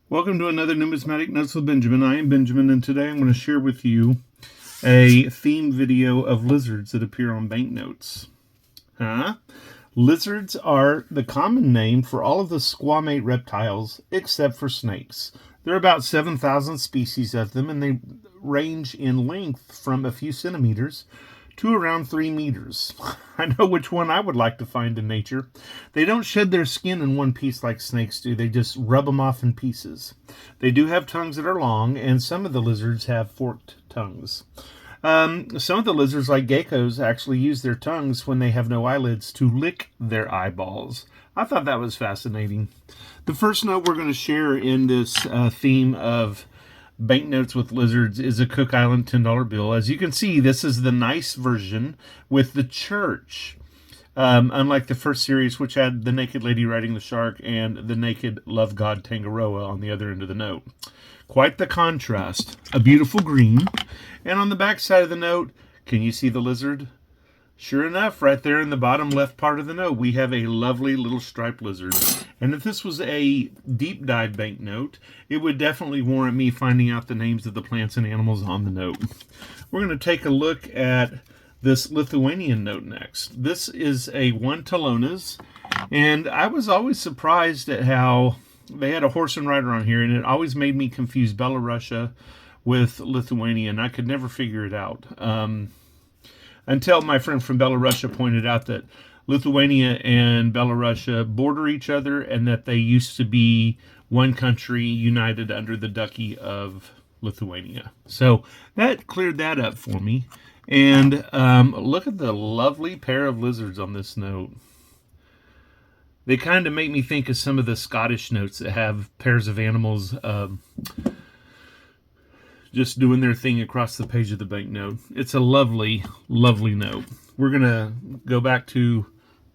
Welcome to another Numismatic Notes with Benjamin. I am Benjamin, and today I'm going to share with you a theme video of lizards that appear on banknotes. Lizards are the common name for all of the squamate reptiles except for snakes. There are about 7,000 species of them, and they range in length from a few centimeters to around 3 meters. I know which one I would like to find in nature. They don't shed their skin in one piece like snakes do. They just rub them off in pieces. They do have tongues that are long, and some of the lizards have forked tongues. Some of the lizards, like geckos, actually use their tongues when they have no eyelids to lick their eyeballs. I thought that was fascinating. The first note we're going to share in this theme of banknotes with lizards is a Cook Island $10 bill. As you can see, this is the nice version with the church. Unlike the first series, which had the naked lady riding the shark and the naked love god Tangaroa on the other end of the note. Quite the contrast. A beautiful green. And on the back side of the note, can you see the lizard? Sure enough, right there in the bottom left part of the note, we have a lovely little striped lizard. And if this was a deep dive banknote, it would definitely warrant me finding out the names of the plants and animals on the note. We're going to take a look at this Lithuanian note next. This is a 1 Talonas, and I was always surprised at how they had a horse and rider on here, and it always made me confuse Belarusia with Lithuania, and I could never figure it out. Until my friend from Belarusia pointed out that Lithuania and Belarusia border each other and that they used to be one country united under the duchy of Lithuania. So that cleared that up for me. And look at the lovely pair of lizards on this note. They kind of make me think of some of the Scottish notes that have pairs of animals just doing their thing across the page of the banknote. It's a lovely, lovely note. We're going to go back to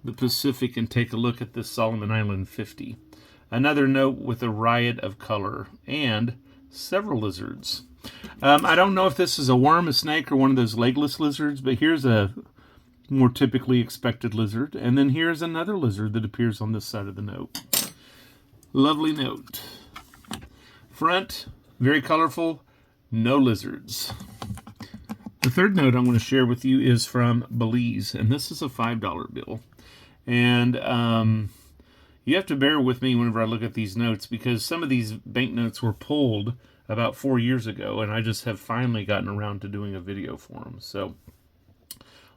the Pacific and take a look at this Solomon Island 50. Another note with a riot of color and several lizards. I don't know if this is a worm, a snake, or one of those legless lizards, but here's a more typically expected lizard. And then here's another lizard that appears on this side of the note. Lovely note. Front, very colorful. No lizards. The third note I'm going to share with you is from Belize, and this is a $5 bill. And you have to bear with me whenever I look at these notes, because some of these banknotes were pulled about 4 years ago, and I just have finally gotten around to doing a video for them. So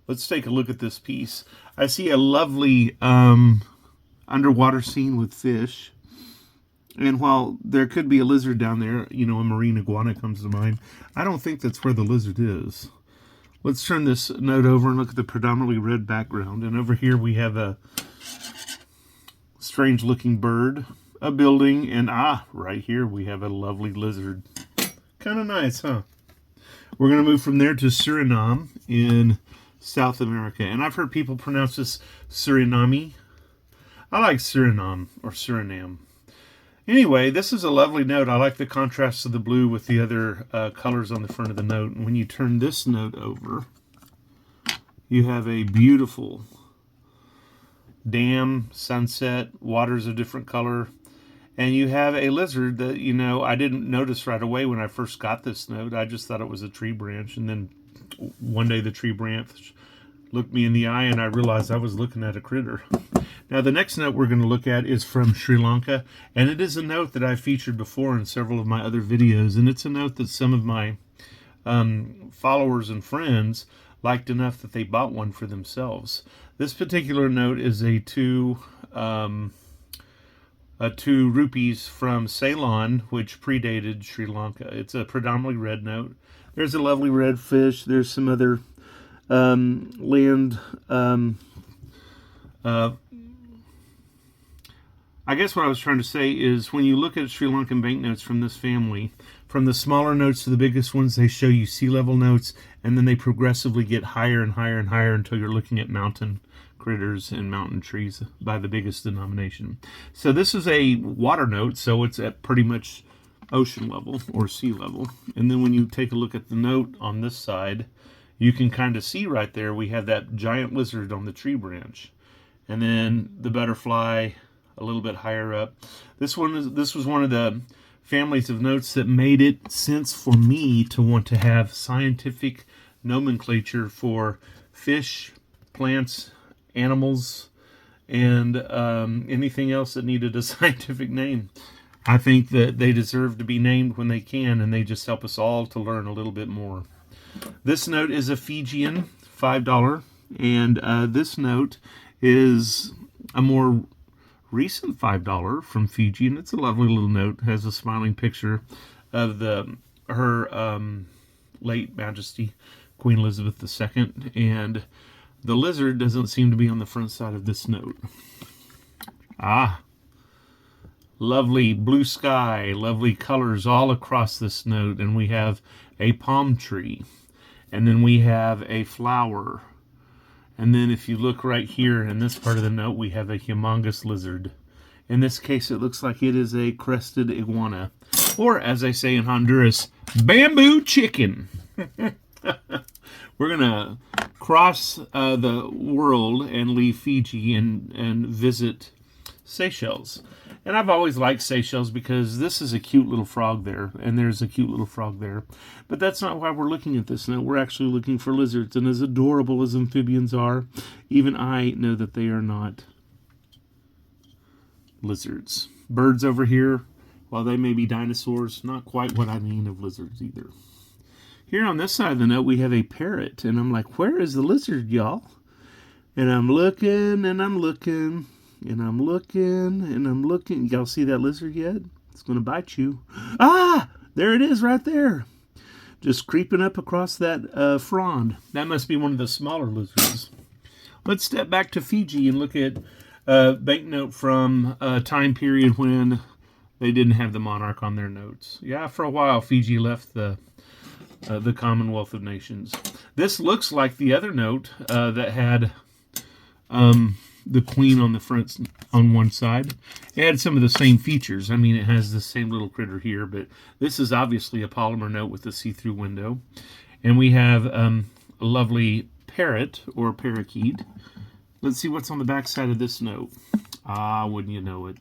let's take a look at this piece. I see a lovely underwater scene with fish. And while there could be a lizard down there, you know, a marine iguana comes to mind, I don't think that's where the lizard is. Let's turn this note over and look at the predominantly red background. And over here we have a strange looking bird, a building, and right here we have a lovely lizard. Kind of nice, huh? We're going to move from there to Suriname in South America. And I've heard people pronounce this Suriname. I like Suriname or Suriname. Anyway, this is a lovely note. I like the contrast of the blue with the other colors on the front of the note. And when you turn this note over, you have a beautiful dam, sunset, waters of different color. And you have a lizard that, you know, I didn't notice right away when I first got this note. I just thought it was a tree branch. And then one day the tree branch looked me in the eye and I realized I was looking at a critter. Now, the next note we're going to look at is from Sri Lanka, and it is a note that I've featured before in several of my other videos, and it's a note that some of my followers and friends liked enough that they bought one for themselves. This particular note is a two rupees from Ceylon, which predated Sri Lanka. It's a predominantly red note. There's a lovely red fish. There's some other land... I guess what I was trying to say is when you look at Sri Lankan banknotes from this family, from the smaller notes to the biggest ones, they show you sea level notes, and then they progressively get higher and higher and higher until you're looking at mountain critters and mountain trees by the biggest denomination. So this is a water note, so it's at pretty much ocean level or sea level. And then when you take a look at the note on this side, you can kind of see right there we have that giant lizard on the tree branch. And then the butterfly a little bit higher up. This was one of the families of notes that made it sense for me to want to have scientific nomenclature for fish, plants, animals, and anything else that needed a scientific name. I think that they deserve to be named when they can, and they just help us all to learn a little bit more. This note is a Fijian $5, and this note is a more recent $5 from Fiji, and it's a lovely little note. It has a smiling picture of her late Majesty Queen Elizabeth II, and the lizard doesn't seem to be on the front side of this note. Lovely blue sky, lovely colors all across this note, and we have a palm tree, and then we have a flower, and then if you look right here in this part of the note, we have a humongous lizard. In this case, it looks like it is a crested iguana, or as I say in Honduras, bamboo chicken. We're gonna cross the world and leave Fiji and visit Seychelles. And I've always liked Seychelles because this is a cute little frog there, and there's a cute little frog there. But that's not why we're looking at this note. We're actually looking for lizards, and as adorable as amphibians are, even I know that they are not lizards. Birds over here, while they may be dinosaurs, not quite what I mean of lizards either. Here on this side of the note, we have a parrot, and I'm like, where is the lizard, y'all? And I'm looking, and I'm looking, and I'm looking, and I'm looking. Y'all see that lizard yet? It's going to bite you. Ah! There it is right there. Just creeping up across that frond. That must be one of the smaller lizards. Let's step back to Fiji and look at a banknote from a time period when they didn't have the monarch on their notes. Yeah, for a while, Fiji left the Commonwealth of Nations. This looks like the other note that had the queen on the front on one side. It had some of the same features. I mean, it has the same little critter here, but this is obviously a polymer note with a see-through window. And we have a lovely parrot or parakeet. Let's see what's on the back side of this note. Wouldn't you know it?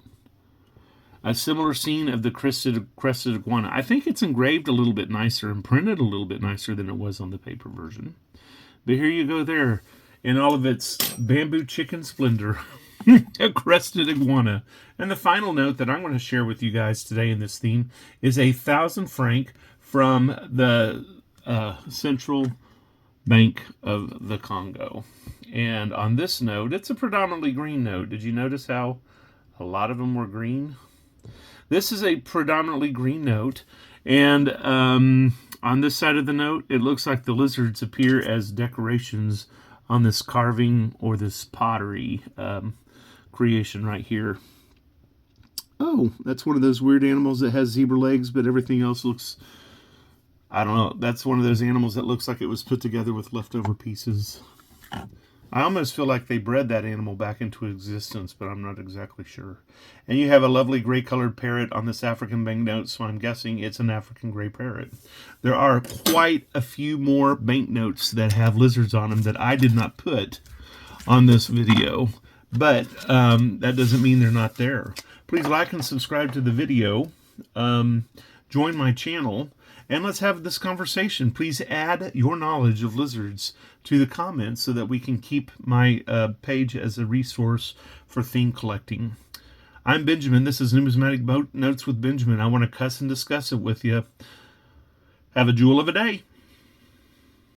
A similar scene of the crested iguana. I think it's engraved a little bit nicer and printed a little bit nicer than it was on the paper version. But here you go there, in all of its bamboo chicken splendor. A crested iguana. And the final note that I'm going to share with you guys today in this theme is a 1,000 franc from the Central Bank of the Congo. And on this note, it's a predominantly green note. Did you notice how a lot of them were green? This is a predominantly green note, and on this side of the note, it looks like the lizards appear as decorations on this carving or this pottery creation right here. Oh, that's one of those weird animals that has zebra legs, but everything else looks, I don't know, that's one of those animals that looks like it was put together with leftover pieces. I almost feel like they bred that animal back into existence, but I'm not exactly sure. And you have a lovely gray-colored parrot on this African banknote, so I'm guessing it's an African gray parrot. There are quite a few more banknotes that have lizards on them that I did not put on this video, but that doesn't mean they're not there. Please like and subscribe to the video. Join my channel. And let's have this conversation. Please add your knowledge of lizards to the comments so that we can keep my page as a resource for theme collecting. I'm Benjamin. This is Numismatic Notes with Benjamin. I want to cuss and discuss it with you. Have a jewel of a day.